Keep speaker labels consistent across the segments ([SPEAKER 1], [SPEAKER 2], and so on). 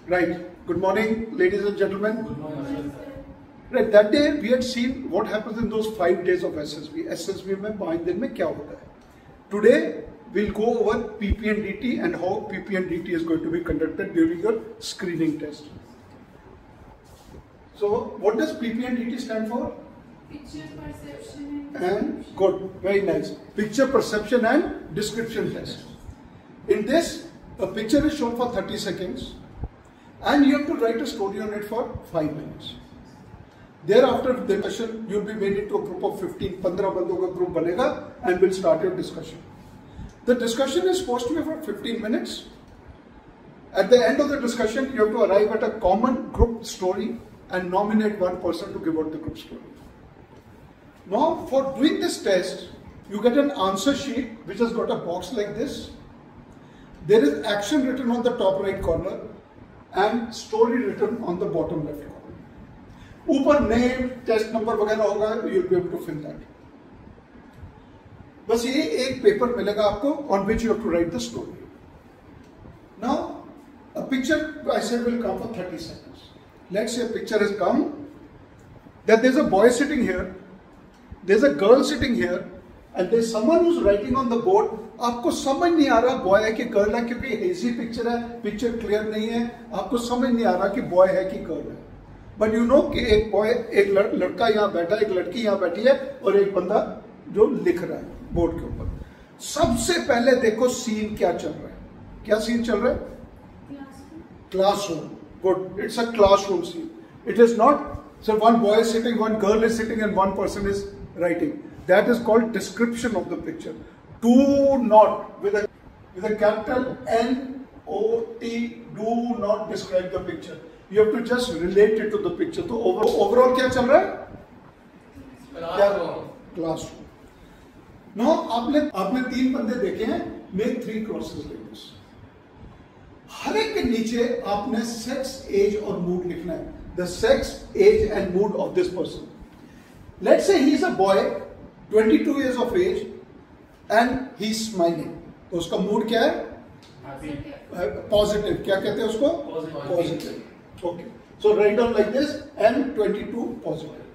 [SPEAKER 1] Right. Good morning, ladies and gentlemen.
[SPEAKER 2] Good morning, sir.
[SPEAKER 1] Right. That day we had seen what happens in those 5 days of SSB. SSB में 5 दिन में क्या होता है. Today we'll go over PP and DT and how PP and DT is going to be conducted during your screening test. So what does PP and DT stand for?
[SPEAKER 2] Picture perception
[SPEAKER 1] And good, very nice. Picture perception and description test. In this, a picture is shown for 30 seconds and you have to write a story on it for 5 minutes. Thereafter, the discussion, you'll be made into a group of 15, 15 बंदों का group बनेगा and we'll start your discussion. The discussion is supposed to be for 15 minutes. At the end of the discussion, you have to arrive at a common group story and nominate one person to give out the group story. Now, for doing this test, you get an answer sheet which has got a box like this. There is action written on the top right corner and story written on the bottom left corner. ऊपर name, test number वगैरह होगा, you'll be able to fill that. बस ये एक paper मिलेगा आपको on which you have to write the story. Now, a picture I said will come for 30 seconds. Let's say a picture has come that there's a boy sitting here, there's a girl sitting here, and there's someone who's writing on the board. आपको समझ नहीं आ रहा boy है कि girl है क्योंकि hazy picture है, picture clear नहीं है, आपको समझ नहीं आ रहा कि बॉय है कि गर्ल है. बट यू नो कि एक बॉय, एक लड़का यहाँ बैठा है, एक लड़की यहाँ बैठी है और एक बंदा जो लिख रहा है बोर्ड के ऊपर. सबसे पहले देखो सीन क्या चल रहा है. क्या सीन चल रहा है? Classroom. Good, it's a classroom scene. It is not so one boy is sitting, one girl is sitting and one person is writing. That is called description of the picture. Do not, with a capital N-O-T, do not describe the picture. You have to just relate it to the picture. So overall क्या चल रहा है? Classroom. Now आपने 3 बंदे देखे हैं. Make 3 crosses like this. हर एक के नीचे आपने sex, age और mood लिखना है. The sex, age and mood of this person. Let's say he is a boy, 22 years of age, and he is smiling. तो उसका mood क्या है?
[SPEAKER 2] Happy.
[SPEAKER 1] Positive. क्या कहते हैं उसको? Positive. Okay. So write down like this and 22 positive.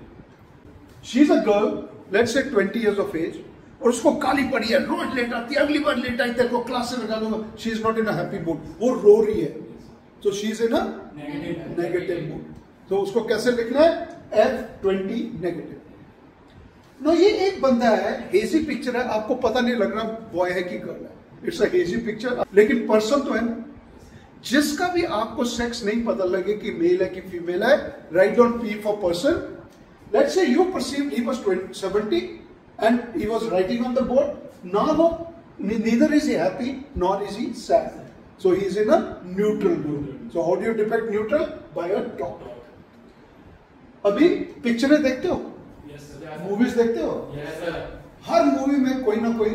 [SPEAKER 1] She is a girl, let's say 20 years of age, और उसको गाली पड़ी है, रोज लेट आती है, अगली बार लेट आई तेरे को क्लास से लगा दूंगा. She is not in a happy mood. वो रो रही है. So she is in a negative mood. तो उसको कैसे लिखना है? F20 negative. नो ये एक बंदा है, हेजी पिक्चर है, आपको पता नहीं लग रहा बॉय है कि गर्ल है. इट्स अ हेजी पिक्चर, लेकिन पर्सन तो है ना. जिसका भी आपको सेक्स नहीं पता लगे कि मेल है कि फीमेल है, write down P for person. Let's say you perceived he was 70 and he was writing on the board. Now neither is he happy nor is he sad. So he is in a neutral mood. So how do you depict neutral? By a dot. अभी पिक्चरें देखते हो?
[SPEAKER 2] Yes, sir.
[SPEAKER 1] Movies देखते हो?
[SPEAKER 2] Yes, sir.
[SPEAKER 1] हर movie में कोई ना कोई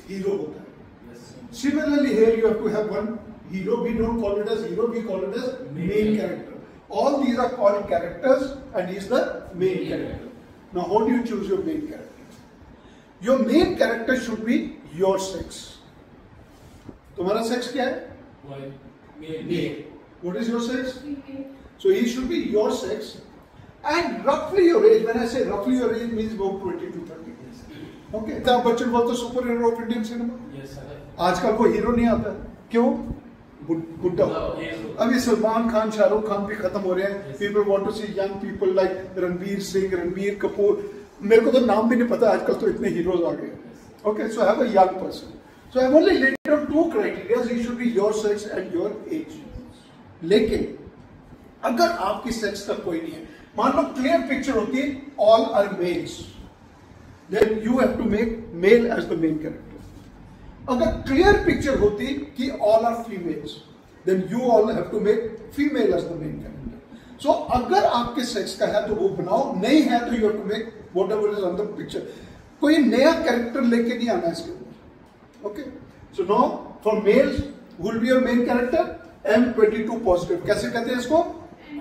[SPEAKER 1] हीरो होता है.
[SPEAKER 2] Yes, sir.
[SPEAKER 1] Similarly here you have to have one hero. We don't call it as hero, we call it as main character. All these are called characters and he is the main character. Now how do you choose your main character? Your main character should be your sex. तुम्हारा sex क्या है?
[SPEAKER 2] Boy. Male.
[SPEAKER 1] What is your sex?
[SPEAKER 2] Female.
[SPEAKER 1] So he should be your sex. And roughly your age, when I say roughly your age means about 20 to 30 years. Okay. Amitabh Bachchan बोलते super hero of Indian cinema.
[SPEAKER 2] Yes, sir.
[SPEAKER 1] आजकल को hero नहीं आता. क्यों? बुड्ढा. अभी सलमान खान, शाहरुख खान भी खत्म हो रहे हैं. People want to see young people like Ranbir Singh, Ranbir Kapoor. मेरे को तो नाम भी नहीं पता, आजकल तो इतने हीरोज आ गए. Okay, so have a young person. So I've only laid down 2 criteria. He should be your sex and your age. लेकिन अगर आपकी सेक्स का कोई नहीं है, मान लो क्लियर पिक्चर होती है all are males, then you have to make male as the main character. अगर क्लियर पिक्चर होती कि all are females, then you all have to make female as the main character. So अगर आपके sex का है तो वो बनाओ, नहीं है तो you have to make whatever is on the picture. कोई नया कैरेक्टर लेके नहीं आना इसके ऊपर. Okay. So now for males who will be your main character? M22 positive. कैसे कहते हैं इसको?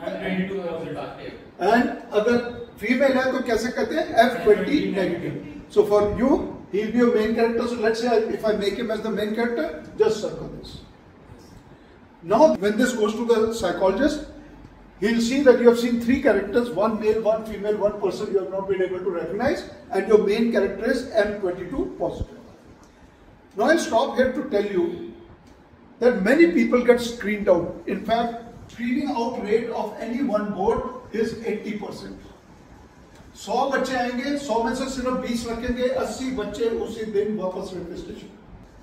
[SPEAKER 2] M22 positive.
[SPEAKER 1] एंड अगर फीमेल है तो कैसे कहते हैं? F20 negative. So for you he will be your main character. So let's say if I make him as the main character, just circle this. Now, when this goes to the psychologist, he'll see that you have seen three characters, one male, one female, one person you have not been able to recognize, and your main character is M22 positive. Now, I'll stop here to tell you that many people get screened out. In fact, screening out rate of any one board is 80%. 100 बच्चे आएंगे, 100 में से सिर्फ 20 रखेंगे, 80 बच्चे उसी दिन वापस railway station.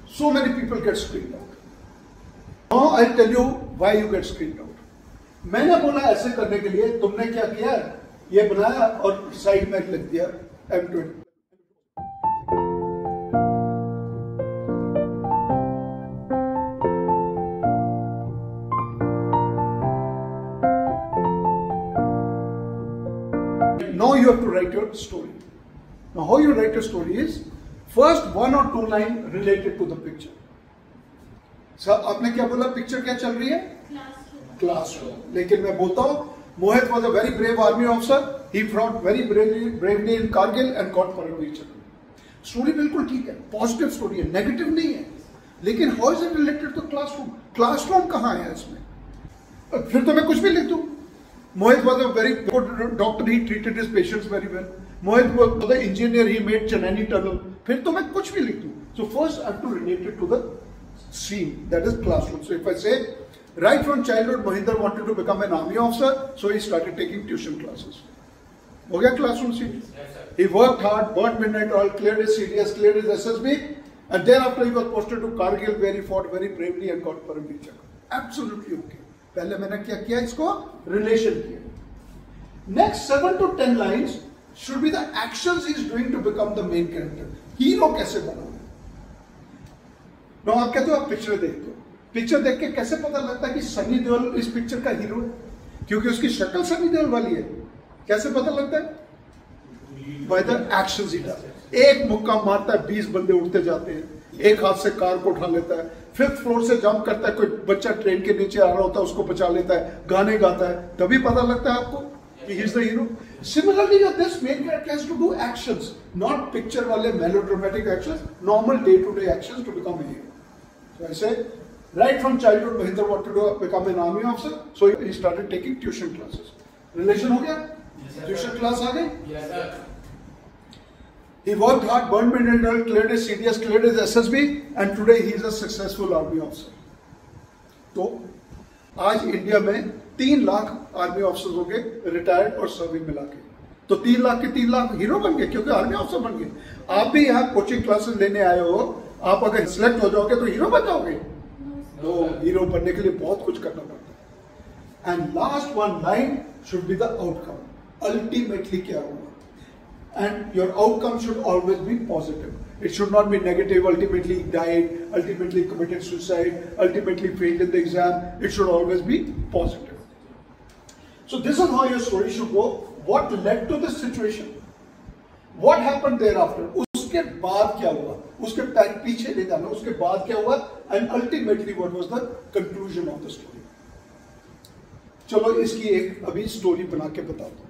[SPEAKER 1] So many people get screened out. Now I'll tell you why you get screened out. मैंने बोला ऐसे करने के लिए, तुमने क्या किया? ये बनाया और साइड में लिख दिया M20. Now you have to write your story. Now how you write your story is, first 1 or 2 lines related to the picture. Sir आपने क्या बोला, पिक्चर क्या चल रही है? क्लासरूम. लेकिन मैं बोलता हूं, मोहित was a very brave army officer. He fought very bravely in Kargil and got Paramveer Chakra. Story बिल्कुल ठीक है, पॉजिटिव स्टोरी है, नेगेटिव नहीं है. लेकिन how is it related to classroom? Classroom कहां है इसमें? फिर तो मैं कुछ भी लिख दूं. Mohit was a very good doctor. He treated his patients very well. Mohit was the engineer. He made Chennai tunnel. फिर तो मैं कुछ भी लिख दूं. So first I have to relate it to the scene, that is classroom. So if I say, right from childhood, Mohinder wanted to become an army officer, so he started taking tuition classes. हो गया classroom scene.
[SPEAKER 2] Yes, sir.
[SPEAKER 1] He worked hard, burnt midnight oil, cleared his CDS, cleared his SSB, and thereafter he was posted to Kargil, where he fought very bravely and got Paramveer Chakra. Absolutely okay. पहले मैंने क्या किया, इसको relation किया. Next 7 to 10 lines should be the actions he is doing to become the main character. Hero कैसे बना? Now आप कहते हो, आप पिक्चर देखते हो, पिक्चर देख के कैसे पता लगता है कि सनी देओल इस पिक्चर का हीरो है? क्योंकि उसकी शक्ल सनी देओल वाली है. कैसे पता लगता है? By the actions he does. एक मुक्का मारता है, 20 बंदे उड़ते जाते हैं, एक हाथ से कार को उठा लेता है, 5th फ्लोर से जंप करता है, कोई बच्चा ट्रेन के नीचे आ रहा होता है उसको बचा लेता है, गाने गाता है, तभी पता लगता है आपको कि he is the hero. Similarly, this main character has to do actions, not picture वाले melodramatic actions, normal day-to-day actions to become a hero. So I say, right from childhood, Mohinder wanted to become an army officer, so he started taking tuition classes. Relation हो गया? Tuition class आ गई?
[SPEAKER 2] Yes, sir.
[SPEAKER 1] He worked hard, burned midnight oil, cleared his CDS, cleared his SSB, and today he is a successful army officer. तो आज India में 3 lakh army officers हो गए, retired और serving मिला के. तो 3 लाख के 3 लाख हीरो बन गए, क्योंकि आर्मी ऑफिसर बन गए. आप भी यहाँ कोचिंग क्लासेस लेने आए हो, आप अगर सिलेक्ट हो जाओगे तो हीरो बन जाओगे? तो हीरो बनने के लिए बहुत कुछ करना पड़ता है. And last 1 line should be the outcome. Ultimately क्या हुआ? And your outcome should always be positive. It should not be negative. Ultimately died, ultimately committed suicide, ultimately failed in the exam. It should always be positive. So this is how your story should go. What led to this situation? What happened thereafter? उसके बाद क्या हुआ? उसके पीछे नहीं जाना. उसके बाद क्या हुआ? And ultimately what was the conclusion of the story? चलो इसकी एक अभी स्टोरी बना के बताओ.